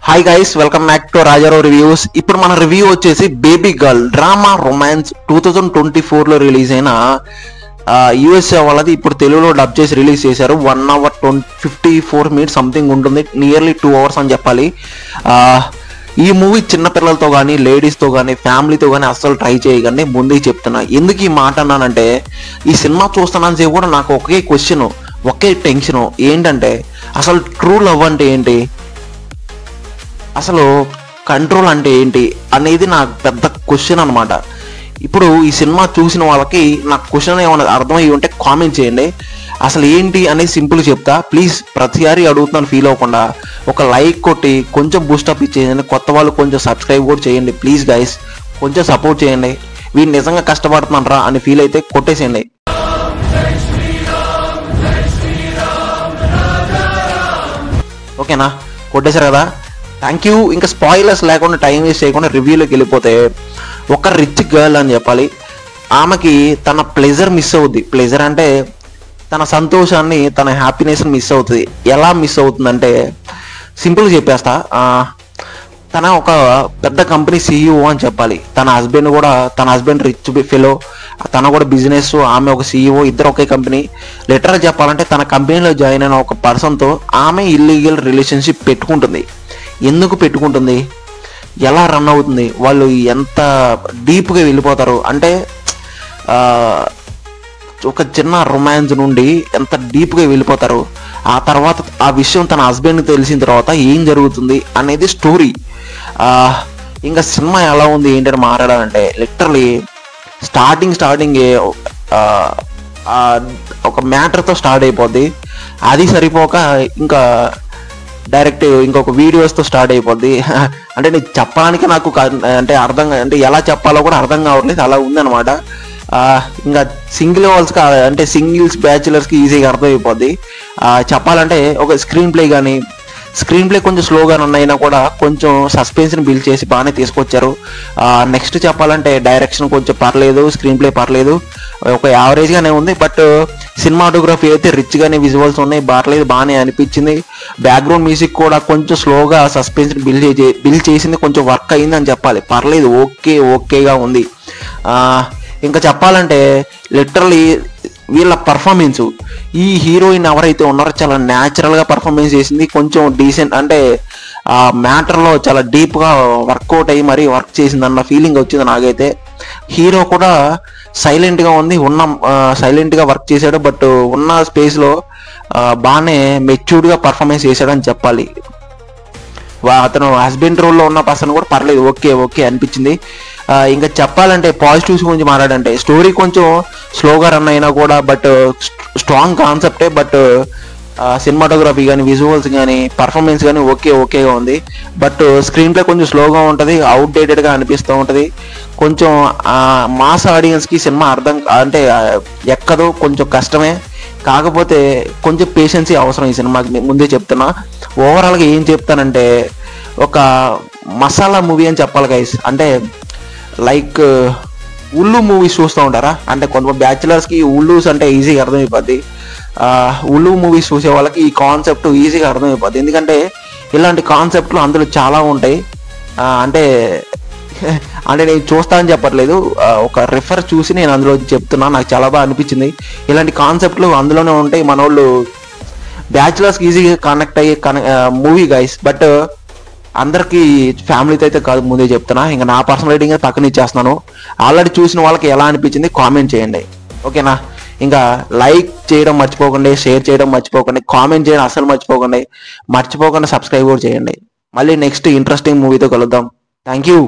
Hi guys, welcome back to Rajarao reviews. ఇప్పుడు మన review వచ్చేసి బేబీ గర్ల్ డ్రామా రొమాన్స్ 2024లో రిలీజ్ అయిన యూఎస్ఏ వాళ్ళది ఇప్పుడు తెలుగులో డబ్ చేసి రిలీజ్ చేశారు. 1 hour 54 minutes సంథింగ్ ఉంటుంది, నియర్లీ 2 hours అని చెప్పాలి. ఈ మూవీ చిన్నపిల్లలతో కానీ లేడీస్తో కానీ ఫ్యామిలీతో కానీ అస్సలు ట్రై చేయకండి, ముందే చెప్తున్నా. ఎందుకు ఈ మాట అన్నానంటే, ఈ సినిమా చూస్తున్నాను సేపు కూడా నాకు ఒకే క్వశ్చన్, ఒకే టెన్షన్ ఏంటంటే, అసలు ట్రూ లవ్ అంటే ఏంటి, అసలు కంట్రోల్ అంటే ఏంటి అనేది నాకు పెద్ద క్వశ్చన్ అనమాట. ఇప్పుడు ఈ సినిమా చూసిన వాళ్ళకి నాకు క్వశ్చన్ ఏమైనా అర్థమయ్యి ఉంటే కామెంట్ చేయండి. అసలు ఏంటి అనేది సింపుల్ చెప్తా. ప్లీజ్ ప్రతిసారి అడుగుతున్నాను ఫీల్ అవ్వకుండా ఒక లైక్ కొట్టి కొంచెం బూస్టప్ ఇచ్చేయండి. కొత్త వాళ్ళు కొంచెం సబ్స్క్రైబ్ కూడా చేయండి ప్లీజ్ గైస్, కొంచెం సపోర్ట్ చేయండి. వీళ్ళు నిజంగా కష్టపడుతున్నారా అని ఫీల్ అయితే కొట్టేసేయండి. ఓకేనా, కొట్టేశారు కదా, థ్యాంక్ యూ. ఇంకా స్పాయిలర్స్ లేకుండా టైం వేస్ట్ చేయకుండా రివ్యూలోకి వెళ్ళిపోతే, ఒక రిచ్ గర్ల్ అని చెప్పాలి, ఆమెకి తన ప్లెజర్ మిస్ అవుద్ది. ప్లెజర్ అంటే తన సంతోషాన్ని, తన హ్యాపీనెస్ని మిస్ అవుతుంది. ఎలా మిస్ అవుతుందంటే సింపుల్గా చెప్పేస్తా. తన ఒక పెద్ద కంపెనీ CEO అని చెప్పాలి. తన హస్బెండ్ రిచ్ ఫెలో, తన కూడా బిజినెస్, ఆమె ఒక CEO, ఇద్దరు ఒకే కంపెనీ. లిటరల్గా చెప్పాలంటే తన కంపెనీలో జాయిన్ అయిన ఒక పర్సన్తో ఆమె ఇల్లీగల్ రిలేషన్షిప్ పెట్టుకుంటుంది. ఎందుకు పెట్టుకుంటుంది, ఎలా రన్ అవుతుంది, వాళ్ళు ఎంత డీప్గా వెళ్ళిపోతారు అంటే, ఒక చిన్న రొమాన్స్ నుండి ఎంత డీప్గా వెళ్ళిపోతారు. ఆ తర్వాత ఆ విషయం తన హస్బెండ్కి తెలిసిన తర్వాత ఏం జరుగుతుంది అనేది స్టోరీ. ఇంకా సినిమా ఎలా ఉంది ఏంటని మాట్లాడాలంటే, లిటరలీ స్టార్టింగ్ ఒక మ్యాటర్తో స్టార్ట్ అయిపోద్ది. అది సరిపోక ఇంకా డైరెక్ట్ ఇంకొక వీడియోస్తో స్టార్ట్ అయిపోద్ది. అంటే నేను చెప్పడానికి నాకు అంటే ఎలా చెప్పాలో కూడా అర్థం కావట్లేదు, అలా ఉందన్నమాట. ఇంకా సింగిల్స్ బ్యాచులర్స్కి ఈజీగా అర్థమైపోద్ది. చెప్పాలంటే ఒక స్క్రీన్ ప్లే కొంచెం స్లోగా రన్ అయినా కూడా కొంచెం సస్పెన్స్ని బిల్డ్ చేసి బాగానే తీసుకొచ్చారు. నెక్స్ట్ చెప్పాలంటే డైరెక్షన్ కొంచెం పర్లేదు, స్క్రీన్ ప్లే పర్లేదు, ఒక యావరేజ్గానే ఉంది. బట్ సినిమాటోగ్రఫీ అయితే రిచ్గానే విజువల్స్ ఉన్నాయి, బాగానే అనిపించింది. బ్యాక్గ్రౌండ్ మ్యూజిక్ కూడా కొంచెం స్లోగా సస్పెన్స్ని బిల్డ్ చేసింది, కొంచెం వర్క్ అయింది అని చెప్పాలి. పర్లేదు, ఓకేగా ఉంది. ఇంకా చెప్పాలంటే లిటరలీ వీళ్ళ పర్ఫార్మెన్స్, ఈ హీరోయిన్ ఎవరైతే ఉన్నారో చాలా న్యాచురల్గా పర్ఫార్మెన్స్ చేసింది. కొంచెం డీసెంట్ అంటే ఆ మ్యాటర్లో చాలా డీప్గా వర్కౌట్ అయ్యి మరీ వర్క్ చేసింది అన్న ఫీలింగ్ వచ్చింది నాకైతే. హీరో కూడా సైలెంట్గా ఉంది, సైలెంట్గా వర్క్ చేశాడు. బట్ ఉన్న స్పేస్లో బాగానే మెచ్యూర్డ్గా పర్ఫార్మెన్స్ చేశాడని చెప్పాలి. అతను హస్బెండ్ రోల్లో ఉన్న పర్సన్ కూడా పర్లేదు, ఓకే అనిపించింది. ఇంకా చెప్పాలంటే పాజిటివ్స్ గురించి మాట్లాడంటే, స్టోరీ కొంచెం స్లోగా రన్ అయినా కూడా బట్ స్ట్రాంగ్ కాన్సెప్టే. బట్ సినిమాటోగ్రఫీ కానీ, విజువల్స్ కానీ, పర్ఫార్మెన్స్ కానీ ఓకేగా ఉంది. బట్ స్క్రీన్ ప్లే కొంచెం స్లోగా ఉంటుంది, అవుట్డేటెడ్గా అనిపిస్తూ ఉంటుంది. కొంచెం మాస్ ఆడియన్స్కి సినిమా ఎక్కదో, కొంచెం కష్టమే. కాకపోతే కొంచెం పేషెన్సీ అవసరం ఈ సినిమాకి, ముందే చెప్తున్నా. ఓవరాల్గా ఏం చెప్తానంటే, ఒక మసాలా మూవీ అని చెప్పాలి గైస్. అంటే లైక్ ఉల్లు మూవీస్ చూస్తూ ఉంటారా, అంటే కొంత బ్యాచులర్స్కి ఉల్లూస్ అంటే ఈజీగా అర్థమైపోద్ది. ఉల్లు మూవీస్ చూసే వాళ్ళకి ఈ కాన్సెప్ట్ ఈజీగా అర్థమైపోద్ది. ఎందుకంటే ఇలాంటి కాన్సెప్ట్లు అందులో చాలా ఉంటాయి. అంటే నేను చూస్తానని చెప్పట్లేదు, ఒక రిఫర్ చూసి నేను అందులో చెప్తున్నా. నాకు చాలా బాగా అనిపించింది. ఇలాంటి కాన్సెప్ట్లు అందులోనే ఉంటాయి. మన వాళ్ళు బ్యాచులర్స్కి ఈజీగా కనెక్ట్ అయ్యే మూవీ గైస్. బట్ అందరికీ ఫ్యామిలీతో అయితే కాదు, ముందే చెప్తున్నా. ఇంకా నా పర్సనల్ రేటింగ్ అయితే పక్కన ఇచ్చేస్తున్నాను. ఆల్రెడీ చూసిన వాళ్ళకి ఎలా అనిపించింది కామెంట్ చేయండి, ఓకేనా. ఇంకా లైక్ చేయడం మర్చిపోకండి, షేర్ చేయడం మర్చిపోకండి, కామెంట్ చేయడం అసలు మర్చిపోకండి, సబ్స్క్రైబ్ కూడా చేయండి. మళ్ళీ నెక్స్ట్ ఇంట్రెస్టింగ్ మూవీతో కలుద్దాం. Thank you.